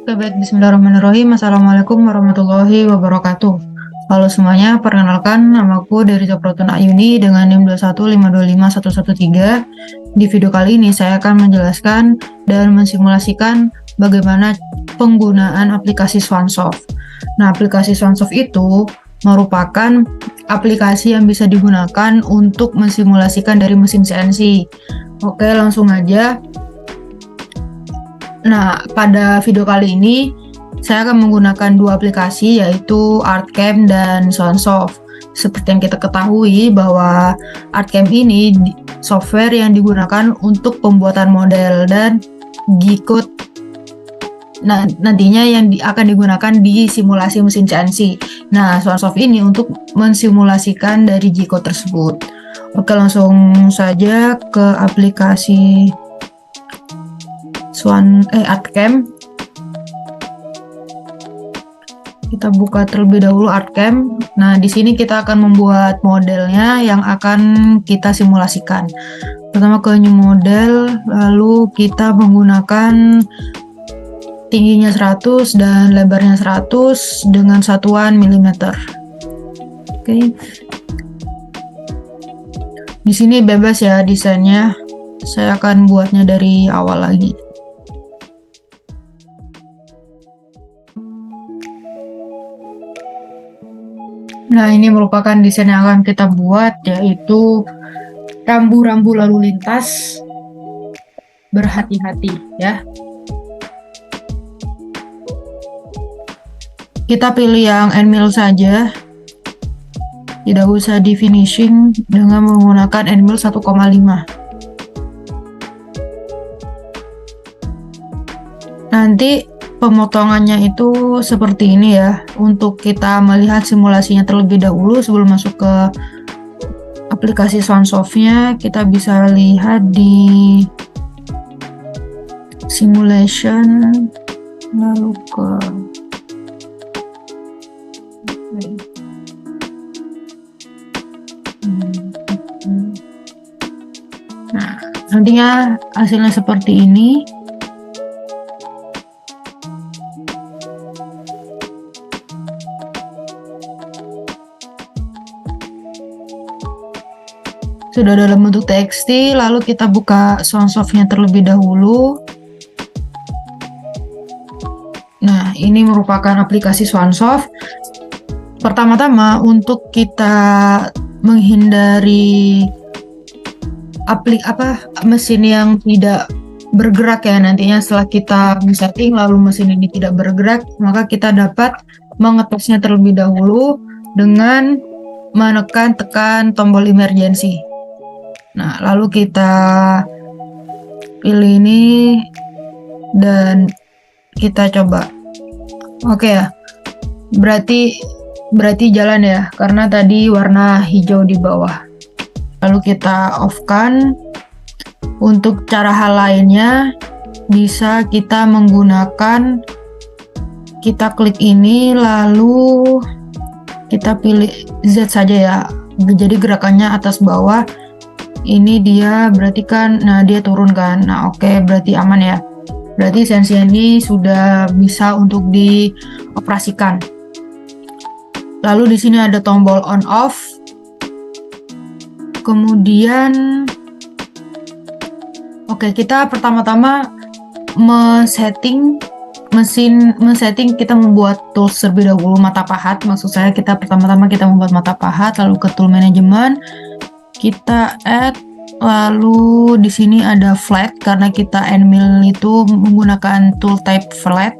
Oke, baik. Bismillahirrahmanirrahim. Assalamualaikum warahmatullahi wabarakatuh. Halo semuanya, perkenalkan namaku Dery Caprotun Ayuni dengan NIM 215251113. Di video kali ini saya akan menjelaskan dan mensimulasikan bagaimana penggunaan aplikasi Swansoft. Nah, aplikasi Swansoft itu merupakan aplikasi yang bisa digunakan untuk mensimulasikan dari mesin CNC. Oke, langsung aja. Nah, pada video kali ini saya akan menggunakan dua aplikasi yaitu ArtCam dan Swansoft. Seperti yang kita ketahui bahwa ArtCam ini software yang digunakan untuk pembuatan model dan G-code nantinya yang akan digunakan di simulasi mesin CNC. Nah, Swansoft ini untuk mensimulasikan dari G-code tersebut. Oke, langsung saja ke aplikasi ArtCam. Kita buka terlebih dahulu ArtCam. Nah, di sini kita akan membuat modelnya yang akan kita simulasikan. Pertama ke new model, lalu kita menggunakan tingginya 100 dan lebarnya 100 dengan satuan milimeter. Oke. Di sini bebas ya desainnya. Saya akan buatnya dari awal lagi. Nah, ini merupakan desain yang akan kita buat, yaitu rambu-rambu lalu lintas. Berhati-hati ya. Kita pilih yang end mill saja. Tidak usah di finishing dengan menggunakan end mill 1,5. Nanti pemotongannya itu seperti ini ya, untuk kita melihat simulasinya terlebih dahulu sebelum masuk ke aplikasi Swansoft-nya. Kita bisa lihat di simulation, lalu ke nah, nantinya hasilnya seperti ini. Sudah dalam bentuk TXT, lalu kita buka Swansoft-nya terlebih dahulu. Nah, ini merupakan aplikasi Swansoft. Pertama-tama, untuk kita menghindari mesin yang tidak bergerak ya, nantinya setelah kita setting lalu mesin ini tidak bergerak, maka kita dapat mengetesnya terlebih dahulu dengan tekan tombol emergency. Nah, lalu kita pilih ini dan kita coba. Oke ya, berarti jalan ya, karena tadi warna hijau di bawah. Lalu kita off-kan. Untuk cara hal lainnya bisa kita menggunakan, kita klik ini lalu kita pilih Z saja ya, jadi gerakannya atas bawah. Ini dia berarti kan, nah dia turun kan. Nah oke, berarti aman ya, berarti sensi ini sudah bisa untuk dioperasikan. Lalu di sini ada tombol on off, kemudian oke, kita pertama-tama mesetting kita membuat tools terlebih dahulu, mata pahat. Maksud saya kita pertama-tama kita membuat mata pahat, lalu ke tool management kita add, lalu di sini ada flat karena kita end mill itu menggunakan tool type flat.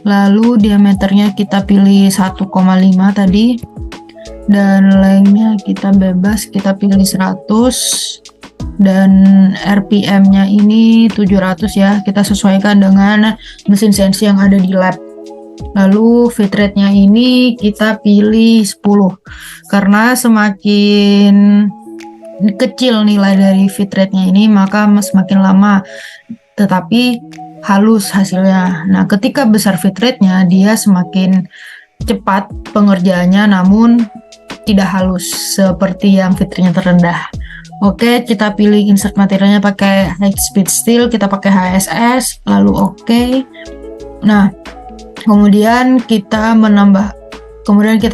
Lalu diameternya kita pilih 1,5 tadi, dan lengthnya kita bebas, kita pilih 100, dan RPM-nya ini 700 ya, kita sesuaikan dengan mesin CNC yang ada di lab. Lalu fit rate-nya ini kita pilih 10 karena semakin kecil nilai dari fit rate-nya ini maka semakin lama tetapi halus hasilnya. Nah, ketika besar fit rate-nya dia semakin cepat pengerjaannya namun tidak halus seperti yang fit rate-nya terendah. Oke, kita pilih insert materialnya pakai high speed steel, kita pakai HSS, lalu oke. Nah, Kemudian kita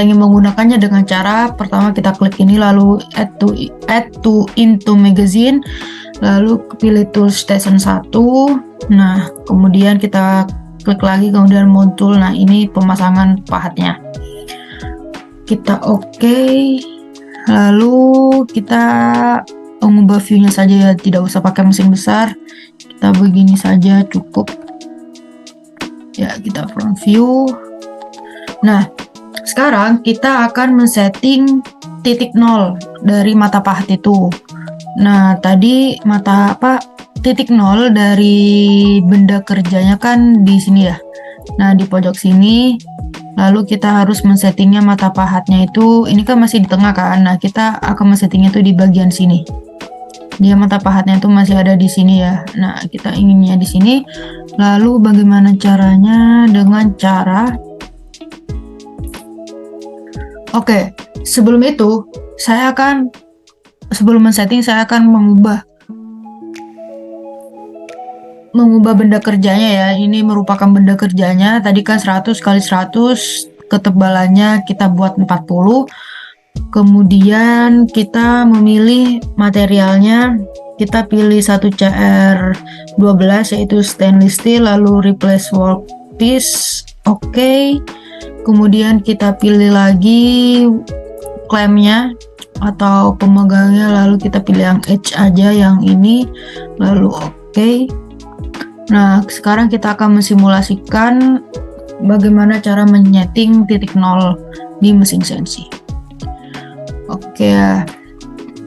ingin menggunakannya dengan cara pertama kita klik ini, lalu add to into magazine, lalu pilih tools station 1. Nah, kemudian kita klik lagi, kemudian muncul. Nah, ini pemasangan pahatnya. Kita oke. Lalu kita mengubah view-nya saja ya, tidak usah pakai mesin besar. Kita begini saja cukup. Ya, kita front view. Nah, sekarang kita akan men-setting titik 0 dari mata pahat itu. Nah, tadi titik 0 dari benda kerjanya kan di sini ya. Nah, di pojok sini. Lalu kita harus men-settingnya mata pahatnya itu, ini kan masih di tengah kan. Nah, kita akan men-settingnya itu di bagian sini. Dia mata pahatnya itu masih ada di sini ya. Nah, kita inginnya di sini. Lalu bagaimana caranya? Dengan cara sebelum itu sebelum men-setting saya akan mengubah benda kerjanya ya. Ini merupakan benda kerjanya. Tadi kan 100 kali 100, ketebalannya kita buat 40. Kemudian kita memilih materialnya. Kita pilih 1CR12 yaitu stainless steel, lalu replace workpiece. Kemudian kita pilih lagi klemnya atau pemegangnya, lalu kita pilih yang edge aja, yang ini, lalu Nah, sekarang kita akan mensimulasikan bagaimana cara menyeting titik 0 di mesin CNC.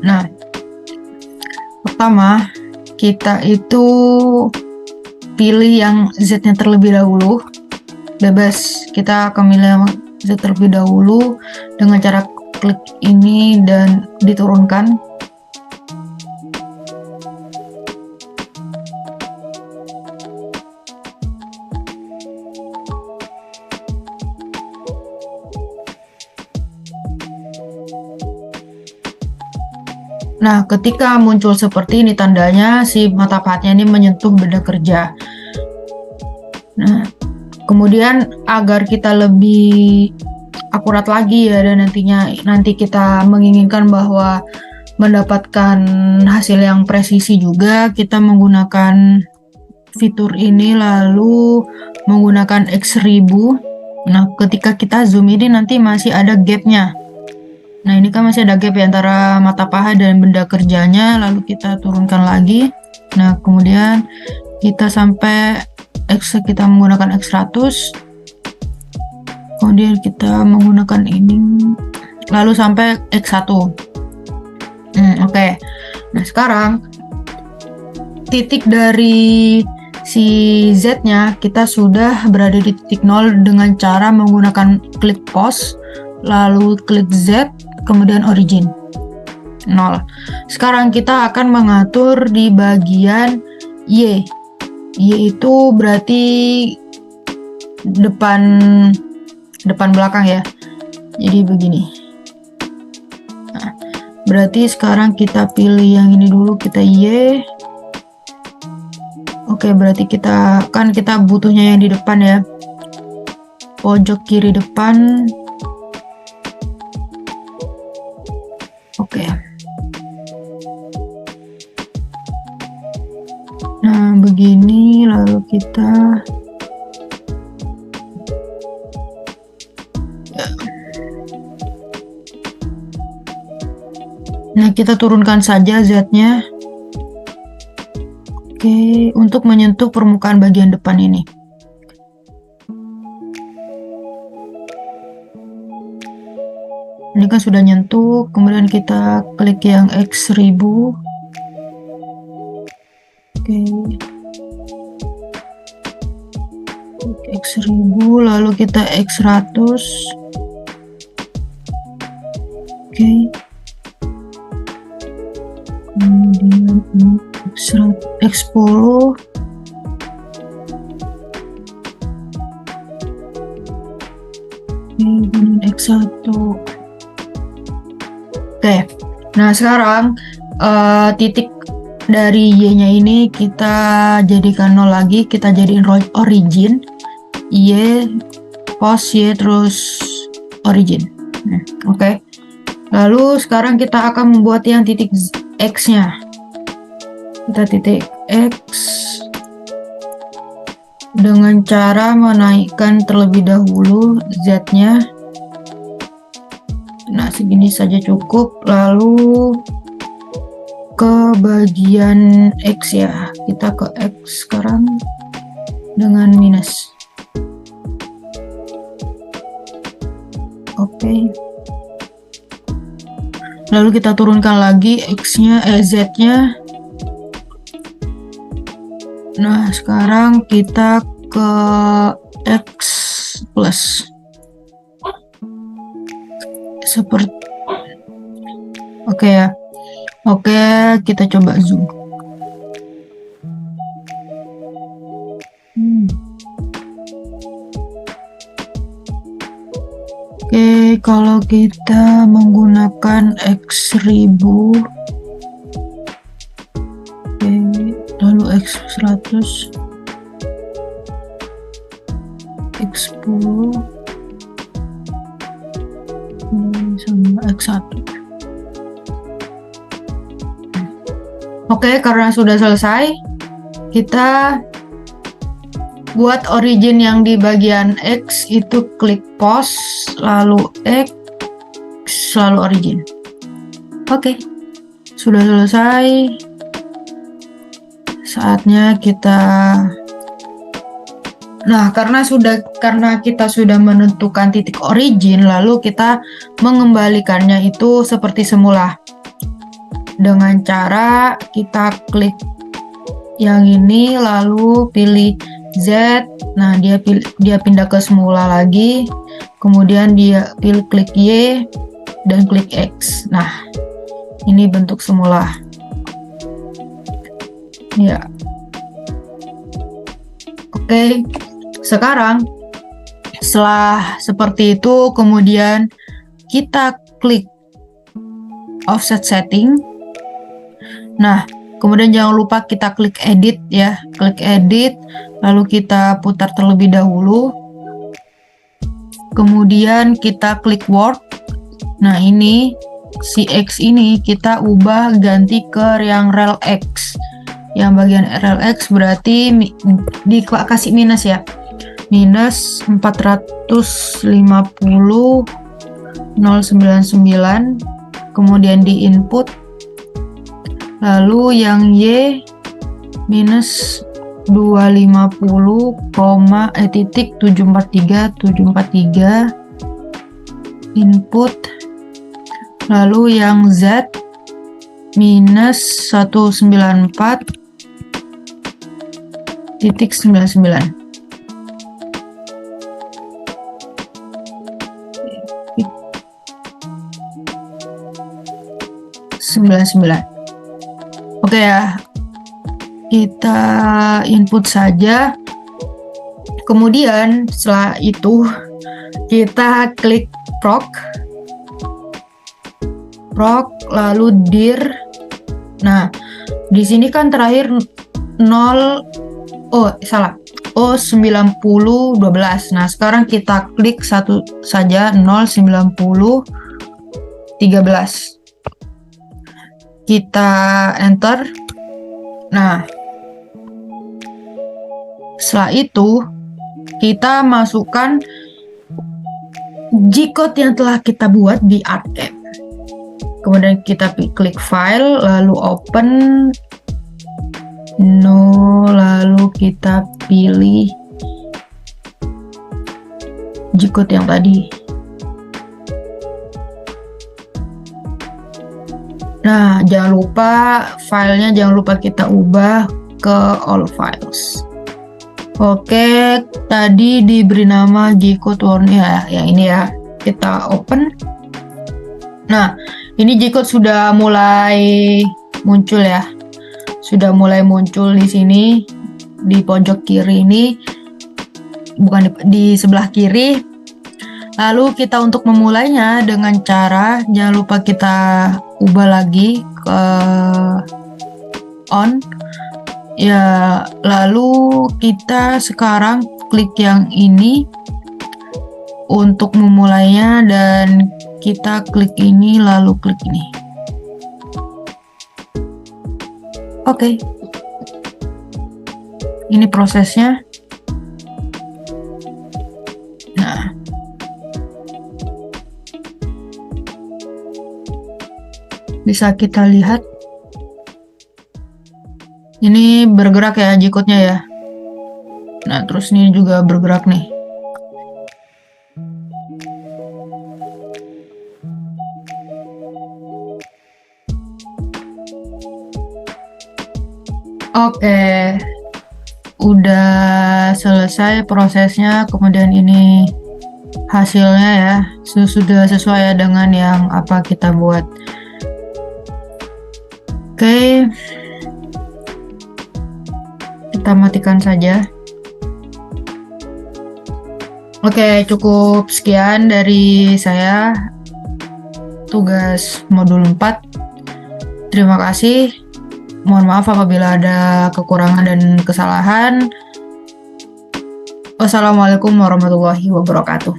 Nah, pertama kita itu pilih yang Z-nya terlebih dahulu, bebas. Kita akan pilih yang Z terlebih dahulu dengan cara klik ini dan diturunkan. Nah, ketika muncul seperti ini tandanya si mata pahatnya ini menyentuh benda kerja. Nah, kemudian agar kita lebih akurat lagi ya, dan nanti kita menginginkan bahwa mendapatkan hasil yang presisi juga, kita menggunakan fitur ini lalu menggunakan X1000. Nah, ketika kita zoom ini nanti masih ada gapnya. Nah, ini kan masih ada gap ya antara mata pahat dan benda kerjanya, lalu kita turunkan lagi. Nah, kemudian kita sampai kita menggunakan X100. Kemudian kita menggunakan ini, lalu sampai X1. Nah, sekarang titik dari si Z-nya kita sudah berada di titik 0 dengan cara menggunakan klik pause, lalu klik Z, kemudian origin 0. Sekarang kita akan mengatur di bagian Y. Y itu berarti depan belakang ya. Jadi begini. Nah, berarti sekarang kita pilih yang ini dulu, kita Y. Berarti kita butuhnya yang di depan ya. Pojok kiri depan. Nah, begini, lalu kita kita turunkan saja Z-nya. Untuk menyentuh permukaan bagian depan ini. Ini kan sudah nyentuh, kemudian kita klik yang X1000. X1000, lalu kita X100. Kemudian X10. Kemudian X1. Nah sekarang titik dari Y-nya ini kita jadikan 0 lagi, kita jadiin origin. Y, post Y terus origin. Oke. Lalu sekarang kita akan membuat yang titik X-nya. Kita titik X dengan cara menaikkan terlebih dahulu Z-nya. Nah, segini saja cukup. Lalu ke bagian X ya. Kita ke X sekarang dengan minus. Oke. Lalu kita turunkan lagi X-nya, Z-nya. Nah, sekarang kita ke X plus. Seperti oke ya. Oke, kita coba zoom. Oke, kalau kita menggunakan X1000, oke, lalu X100, X10 sama X1. Oke, karena sudah selesai, kita buat origin yang di bagian X itu klik pause, lalu X, lalu origin. Oke, sudah selesai. Saatnya kita. Nah, karena kita sudah menentukan titik origin, lalu kita mengembalikannya itu seperti semula. Dengan cara kita klik yang ini, lalu pilih Z. Nah, dia pindah ke semula lagi. Kemudian dia klik Y dan klik X. Nah, ini bentuk semula. Ya. Oke. Sekarang setelah seperti itu, kemudian kita klik offset setting. Nah, kemudian jangan lupa kita klik edit ya, klik edit, lalu kita putar terlebih dahulu. Kemudian kita klik work. Nah, ini si X ini kita ubah ganti ke yang rel X. Yang bagian rel X berarti dikasih minus ya. Minus 450,099. Kemudian di input. Lalu yang Y minus 250,743 input. Lalu yang Z minus 194,99. Oke ya, kita input saja. Kemudian setelah itu kita klik proc, lalu dir. Nah, di sini kan terakhir 9012. Nah, sekarang kita klik satu saja 09013. Kita enter. Nah, setelah itu kita masukkan G-code yang telah kita buat di ArtCAD. Kemudian kita klik file, lalu open. Lalu kita pilih G-code yang tadi. Nah, jangan lupa filenya kita ubah ke all files. Oke, tadi diberi nama G-code warning ya ini ya. Kita open. Nah, ini G-code sudah mulai muncul ya. Sudah mulai muncul di sini di pojok kiri ini. Bukan di sebelah kiri. Lalu kita untuk memulainya dengan cara jangan lupa kita ubah lagi ke on ya. Lalu kita sekarang klik yang ini untuk memulainya, dan kita klik ini lalu klik ini. Oke. Ini prosesnya. Nah, bisa kita lihat ini bergerak ya G-code-nya ya. Nah, terus ini juga bergerak nih. Oke, udah selesai prosesnya. Kemudian ini hasilnya ya, sudah sesuai dengan yang apa kita buat. Oke, kita matikan saja. Oke, cukup sekian dari saya tugas modul 4. Terima kasih. Mohon maaf apabila ada kekurangan dan kesalahan. Wassalamualaikum warahmatullahi wabarakatuh.